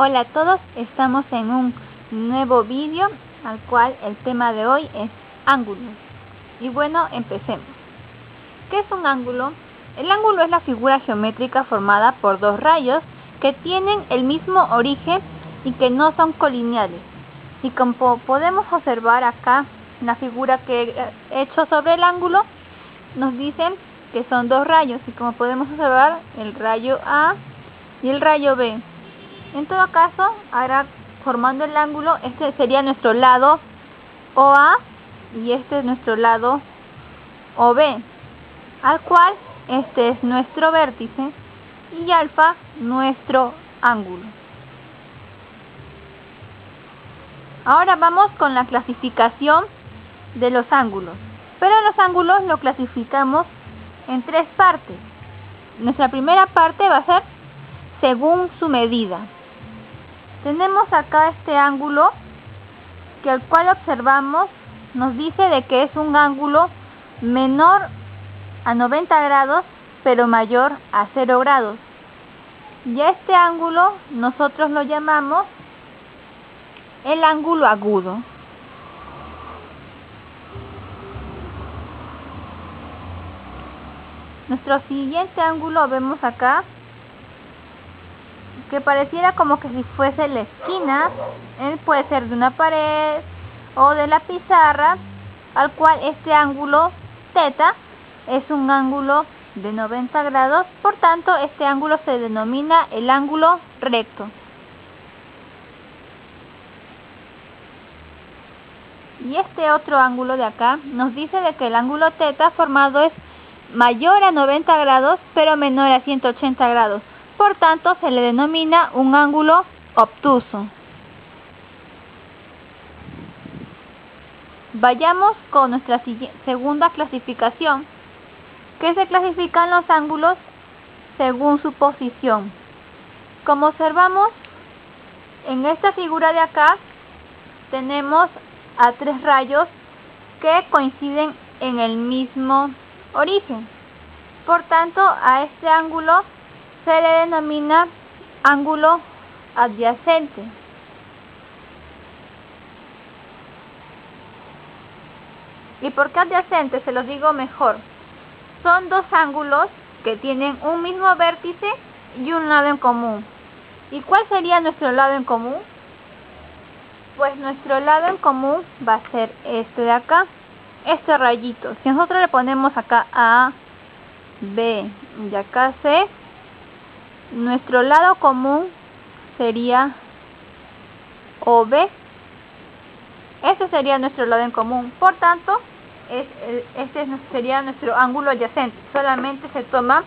Hola a todos, estamos en un nuevo vídeo al cual el tema de hoy es ángulos. Y bueno, empecemos. ¿Qué es un ángulo? El ángulo es la figura geométrica formada por dos rayos que tienen el mismo origen y que no son colineales. Y como podemos observar acá en la figura que he hecho sobre el ángulo, nos dicen que son dos rayos y como podemos observar el rayo A y el rayo B. En todo caso, ahora formando el ángulo, este sería nuestro lado OA y este es nuestro lado OB, al cual este es nuestro vértice y alfa nuestro ángulo. Ahora vamos con la clasificación de los ángulos, pero los ángulos lo clasificamos en tres partes. Nuestra primera parte va a ser según su medida. Tenemos acá este ángulo que al cual observamos nos dice de que es un ángulo menor a 90 grados pero mayor a 0 grados. Y a este ángulo nosotros lo llamamos el ángulo agudo. Nuestro siguiente ángulo vemos acá que pareciera como que si fuese la esquina, puede ser de una pared o de la pizarra, al cual este ángulo θ es un ángulo de 90 grados, por tanto este ángulo se denomina el ángulo recto. Y este otro ángulo de acá nos dice de que el ángulo θ formado es mayor a 90 grados pero menor a 180 grados. Por tanto, se le denomina un ángulo obtuso. Vayamos con nuestra segunda clasificación, que se clasifican los ángulos según su posición. Como observamos, en esta figura de acá, tenemos a tres rayos que coinciden en el mismo origen. Por tanto, a este ángulo se le denomina ángulo adyacente. ¿Y por qué adyacente? Se los digo mejor. Son dos ángulos que tienen un mismo vértice y un lado en común. ¿Y cuál sería nuestro lado en común? Pues nuestro lado en común va a ser este de acá, este rayito. Si nosotros le ponemos acá A, B y acá C, nuestro lado común sería OB. Este sería nuestro lado en común. Por tanto, este sería nuestro ángulo adyacente. Solamente se toma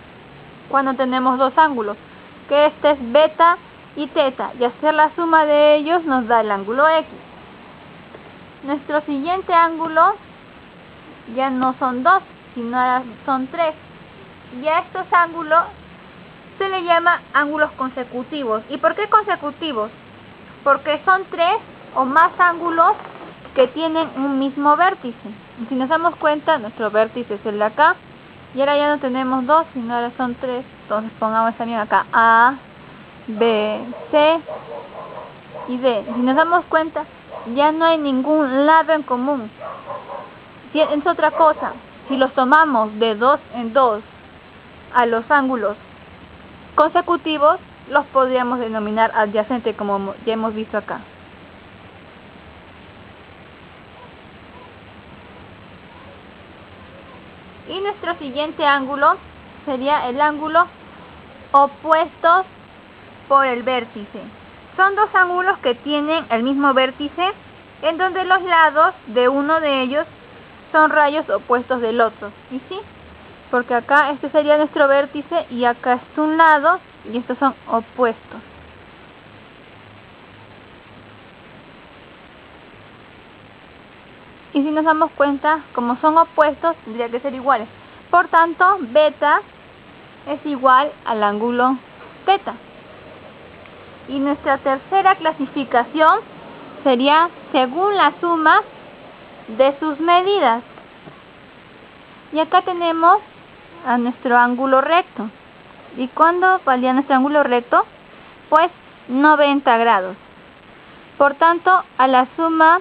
cuando tenemos dos ángulos, que este es beta y teta, y hacer la suma de ellos nos da el ángulo X. Nuestro siguiente ángulo ya no son dos, sino son tres. Y a estos ángulos se le llama ángulos consecutivos. ¿Y por qué consecutivos? Porque son tres o más ángulos que tienen un mismo vértice. Y si nos damos cuenta, nuestro vértice es el de acá, y ahora ya no tenemos dos, sino ahora son tres. Entonces pongamos también acá A, B, C y D. Si nos damos cuenta, ya no hay ningún lado en común. Es otra cosa, si los tomamos de dos en dos a los ángulos consecutivos, los podríamos denominar adyacentes, como ya hemos visto acá. Y nuestro siguiente ángulo sería el ángulo opuestos por el vértice. Son dos ángulos que tienen el mismo vértice, en donde los lados de uno de ellos son rayos opuestos del otro. ¿Y sí? Porque acá este sería nuestro vértice y acá es un lado y estos son opuestos. Y si nos damos cuenta, como son opuestos, tendría que ser iguales. Por tanto, beta es igual al ángulo θ. Y nuestra tercera clasificación sería según la suma de sus medidas. Y acá tenemos a nuestro ángulo recto. ¿Y cuándo valía nuestro ángulo recto? Pues 90 grados. Por tanto, a la suma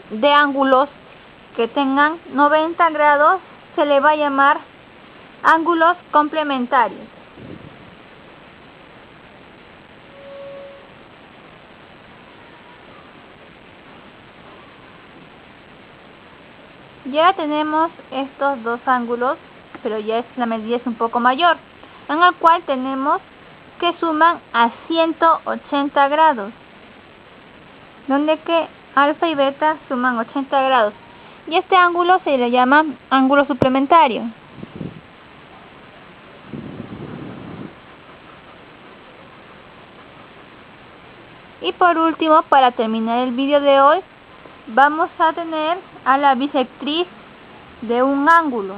de ángulos que tengan 90 grados se le va a llamar ángulos complementarios. Ya tenemos estos dos ángulos, pero ya la medida es un poco mayor, en el cual tenemos que suman a 180 grados, donde que alfa y beta suman 80 grados, y este ángulo se le llama ángulo suplementario. Y por último, para terminar el vídeo de hoy, vamos a tener a la bisectriz de un ángulo,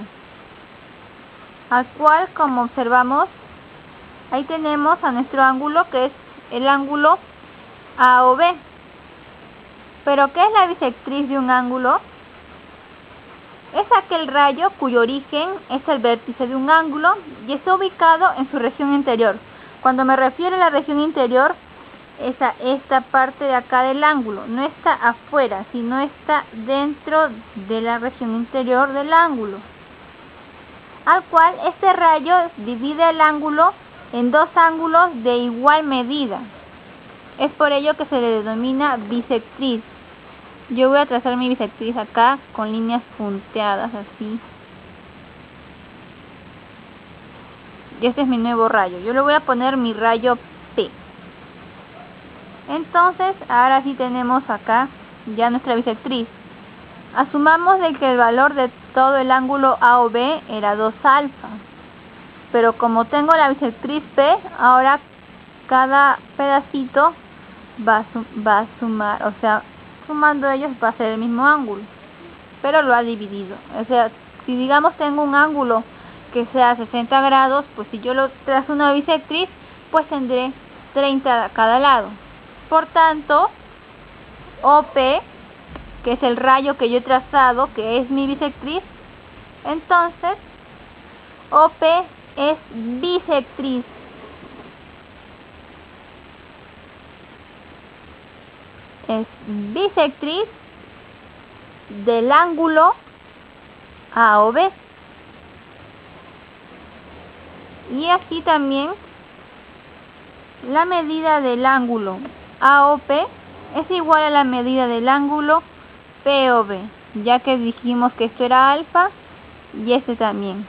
al cual, como observamos, ahí tenemos a nuestro ángulo, que es el ángulo AOB. Pero ¿qué es la bisectriz de un ángulo? Es aquel rayo cuyo origen es el vértice de un ángulo y está ubicado en su región interior. Cuando me refiero a la región interior, es a esta parte de acá del ángulo, no está afuera, sino está dentro de la región interior del ángulo, al cual este rayo divide el ángulo en dos ángulos de igual medida. Es por ello que se le denomina bisectriz. Yo voy a trazar mi bisectriz acá con líneas punteadas así. Y este es mi nuevo rayo. Yo le voy a poner mi rayo P. Entonces, ahora sí tenemos acá ya nuestra bisectriz. Asumamos de que el valor de todo el ángulo AOB era 2 alfa. Pero como tengo la bisectriz P, ahora cada pedacito va a sumar, o sea, sumando ellos va a ser el mismo ángulo, pero lo ha dividido. O sea, si digamos tengo un ángulo que sea 60 grados, pues si yo lo trazo una bisectriz, pues tendré 30 a cada lado. Por tanto, OP, que es el rayo que yo he trazado, que es mi bisectriz, entonces OP es bisectriz. Es bisectriz del ángulo AOB. Y así también la medida del ángulo AOP es igual a la medida del ángulo POB, ya que dijimos que esto era alfa y este también.